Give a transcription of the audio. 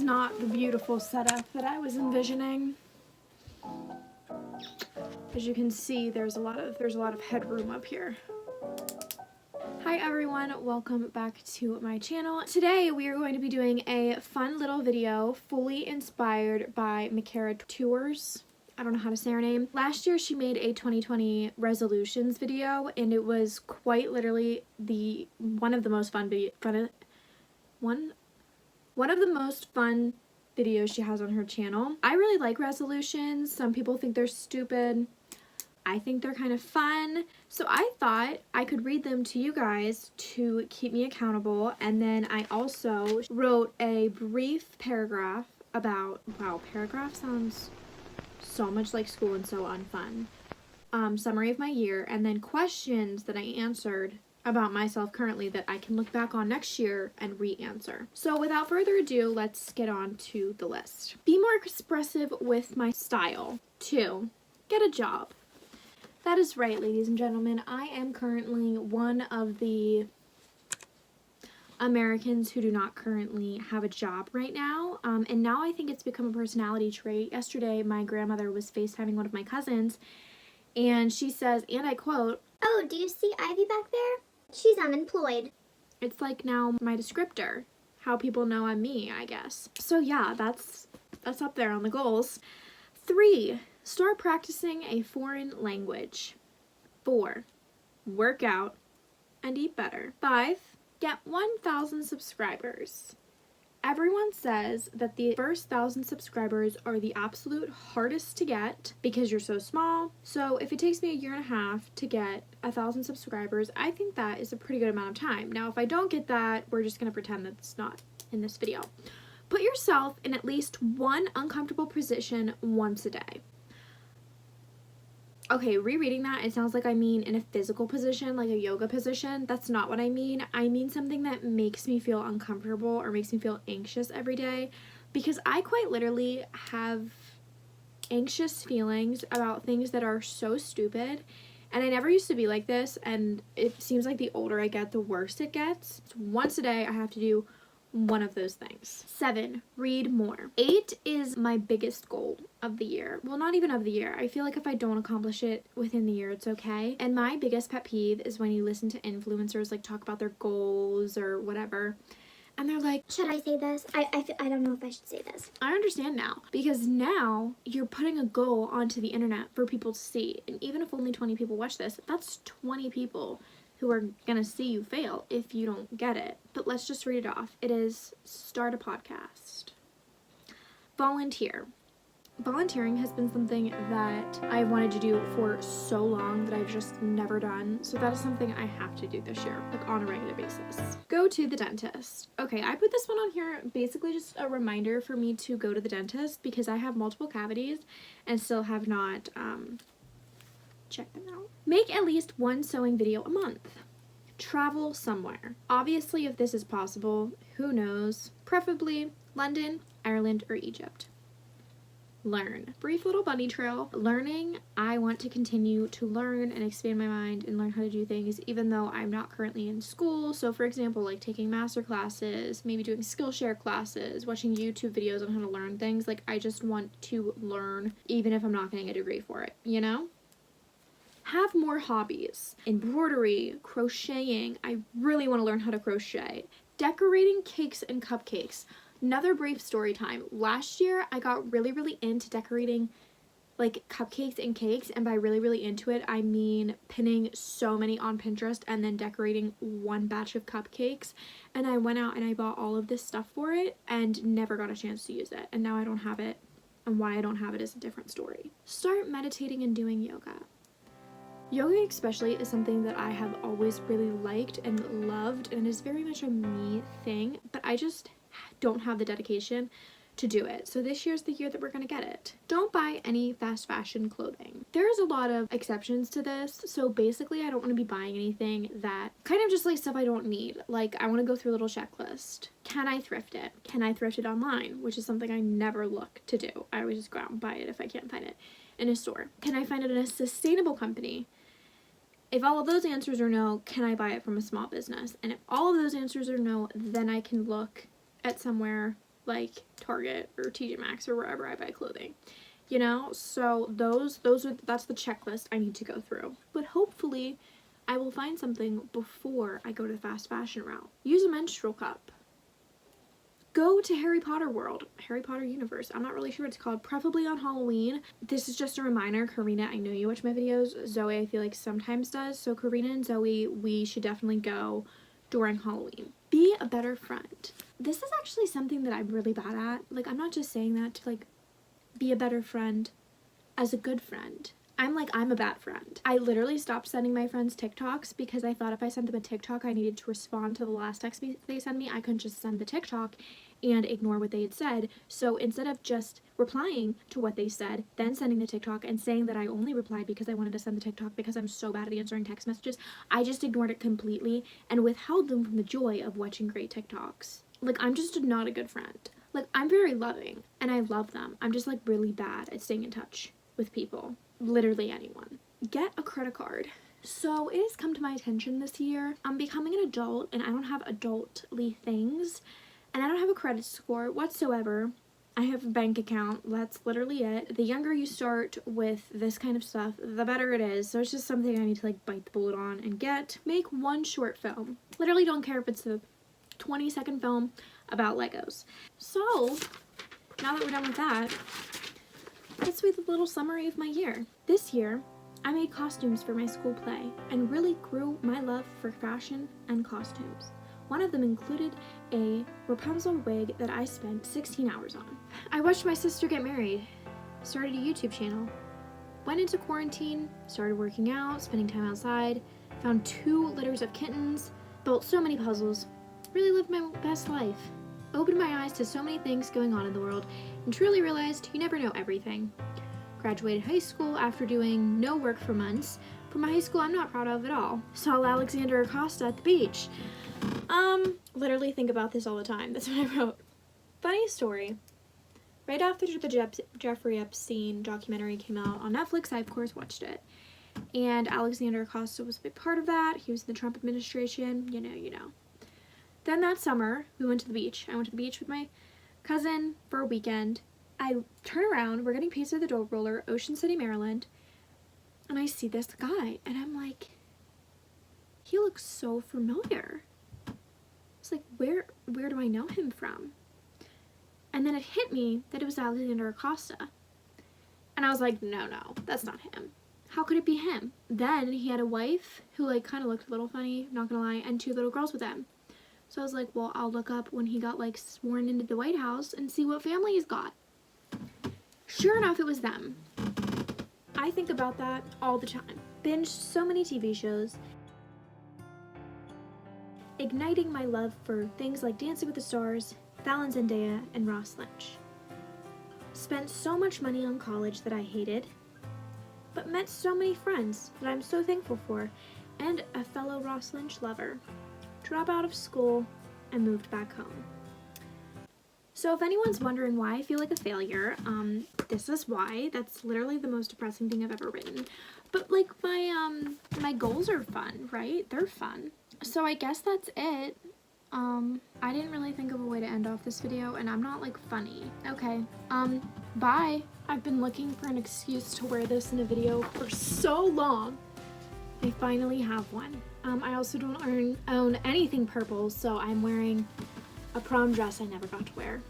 is not the beautiful setup that I was envisioning. As you can see, there's a lot of headroom up here. Hi everyone, welcome back to my channel. Today we are going to be doing a fun little video fully inspired by Makara Tours. I don't know how to say her name. Last year she made a 2020 resolutions video and it was quite literally one of the most fun videos she has on her channel. I really like resolutions. Some people think they're stupid. I think they're kind of fun. So I thought I could read them to you guys to keep me accountable. And then I also wrote a brief paragraph about, wow, paragraph sounds so much like school and so unfun. Summary of my year, and then questions that I answered about myself currently that I can look back on next year and re-answer. So without further ado, let's get on to the list. Be more expressive with my style. 2, get a job. That is right, ladies and gentlemen. I am currently one of the Americans who do not currently have a job right now. And now I think it's become a personality trait. Yesterday, my grandmother was FaceTiming one of my cousins, and she says, and I quote, "Oh, do you see Ivy back there? She's unemployed." It's like now my descriptor, how people know I'm me, I guess. So yeah, that's up there on the goals. 3, start practicing a foreign language. 4, work out and eat better. 5, get 1,000 subscribers. Everyone says that the first 1,000 subscribers are the absolute hardest to get because you're so small. So if it takes me a year and a half to get 1,000 subscribers, I think that is a pretty good amount of time. Now, if I don't get that, we're just gonna pretend that's not in this video. Put yourself in at least one uncomfortable position once a day. Okay, rereading that, it sounds like I mean in a physical position, like a yoga position. That's not what I mean. I mean something that makes me feel uncomfortable or makes me feel anxious every day, because I quite literally have anxious feelings about things that are so stupid. And I never used to be like this, and it seems like the older I get, the worse it gets. So once a day, I have to do one of those things. 7, read more. 8 is my biggest goal of the year. Well, not even of the year. I feel like if I don't accomplish it within the year, it's okay. And my biggest pet peeve is when you listen to influencers like talk about their goals or whatever, and they're like, should I say this? I don't know if I should say this. I understand now, because now you're putting a goal onto the internet for people to see. And even if only 20 people watch this, that's 20 people who are gonna see you fail if you don't get it. But let's just read it off. It is start a podcast. Volunteer. Volunteering has been something that I've wanted to do for so long that I've just never done. So that is something I have to do this year, like on a regular basis. Go to the dentist. Okay, I put this one on here basically just a reminder for me to go to the dentist because I have multiple cavities and still have not check them out. Make at least one sewing video a month. Travel somewhere. Obviously, if this is possible, who knows? Preferably London, Ireland, or Egypt. Learn. Brief little bunny trail. Learning. I want to continue to learn and expand my mind and learn how to do things even though I'm not currently in school. So for example, like taking master classes, maybe doing Skillshare classes, watching YouTube videos on how to learn things. Like I just want to learn even if I'm not getting a degree for it, you know? Have more hobbies. Embroidery, crocheting. I really want to learn how to crochet. Decorating cakes and cupcakes. Another brief story time. Last year, I got really into decorating like cupcakes and cakes, and by really into it, I mean pinning so many on Pinterest and then decorating one batch of cupcakes. And I went out and I bought all of this stuff for it and never got a chance to use it. And now I don't have it, and why I don't have it is a different story. Start meditating and doing yoga. Yoga especially is something that I have always really liked and loved, and is very much a me thing, but I just don't have the dedication to do it. So this year's the year that we're gonna get it. Don't buy any fast fashion clothing. There's a lot of exceptions to this, so basically I don't want to be buying anything that kind of just like stuff I don't need. Like I want to go through a little checklist. Can I thrift it? Can I thrift it online? Which is something I never look to do. I always just go out and buy it if I can't find it in a store. Can I find it in a sustainable company? If all of those answers are no, can I buy it from a small business? And if all of those answers are no, then I can look at somewhere like Target or TJ Maxx or wherever I buy clothing. You know, so that's the checklist I need to go through. But hopefully I will find something before I go to the fast fashion route. Use a menstrual cup. Go to Harry Potter World, Harry Potter Universe. I'm not really sure what it's called, preferably on Halloween. This is just a reminder, Karina, I know you watch my videos. Zoe, I feel like sometimes does. So Karina and Zoe, we should definitely go during Halloween. Be a better friend. This is actually something that I'm really bad at. Like, I'm not just saying that to like be a better friend as a good friend. I'm a bad friend. I literally stopped sending my friends TikToks because I thought if I sent them a TikTok, I needed to respond to the last text they sent me. I couldn't just send the TikTok and ignore what they had said. So instead of just replying to what they said, then sending the TikTok and saying that I only replied because I wanted to send the TikTok because I'm so bad at answering text messages, I just ignored it completely and withheld them from the joy of watching great TikToks. Like, I'm just not a good friend. Like, I'm very loving and I love them. I'm just like really bad at staying in touch with people. Literally anyone. Get a credit card. So it has come to my attention this year. I'm becoming an adult and I don't have adultly things and I don't have a credit score whatsoever. I have a bank account. That's literally it. The younger you start with this kind of stuff, the better it is. So it's just something I need to like bite the bullet on and get. Make one short film. Literally don't care if it's a 20-second film about Legos. So now that we're done with that, let's read the little summary of my year. This year, I made costumes for my school play and really grew my love for fashion and costumes. One of them included a Rapunzel wig that I spent 16 hours on. I watched my sister get married, started a YouTube channel, went into quarantine, started working out, spending time outside, found 2 litters of kittens, built so many puzzles, really lived my best life. Opened my eyes to so many things going on in the world and truly realized you never know everything. Graduated high school after doing no work for months from a high school I'm not proud of at all. Saw Alexander Acosta at the beach. Literally think about this all the time. That's what I wrote. Funny story. Right after the Jeffrey Epstein documentary came out on Netflix, I of course watched it. And Alexander Acosta was a big part of that. He was in the Trump administration, you know. Then that summer, we went to the beach. I went to the beach with my cousin for a weekend. I turn around, we're getting pizza at the Dole Roller, Ocean City, Maryland, and I see this guy, and I'm like, he looks so familiar. It's like, where do I know him from? And then it hit me that it was Alexander Acosta. And I was like, no, that's not him. How could it be him? Then he had a wife who like kind of looked a little funny, not gonna lie, and 2 little girls with him. So I was like, well, I'll look up when he got like sworn into the White House and see what family he's got. Sure enough, it was them. I think about that all the time. Binged so many TV shows, igniting my love for things like Dancing with the Stars, Fallon Zendaya, and Ross Lynch. Spent so much money on college that I hated, but met so many friends that I'm so thankful for, and a fellow Ross Lynch lover. Drop out of school and moved back home. So if anyone's wondering why I feel like a failure, this is why. That's literally the most depressing thing I've ever written. But like my goals are fun, right? They're fun. So I guess that's it. I didn't really think of a way to end off this video, and I'm not like funny. Okay, bye. I've been looking for an excuse to wear this in a video for so long. I finally have one. I also don't own anything purple, so I'm wearing a prom dress I never got to wear.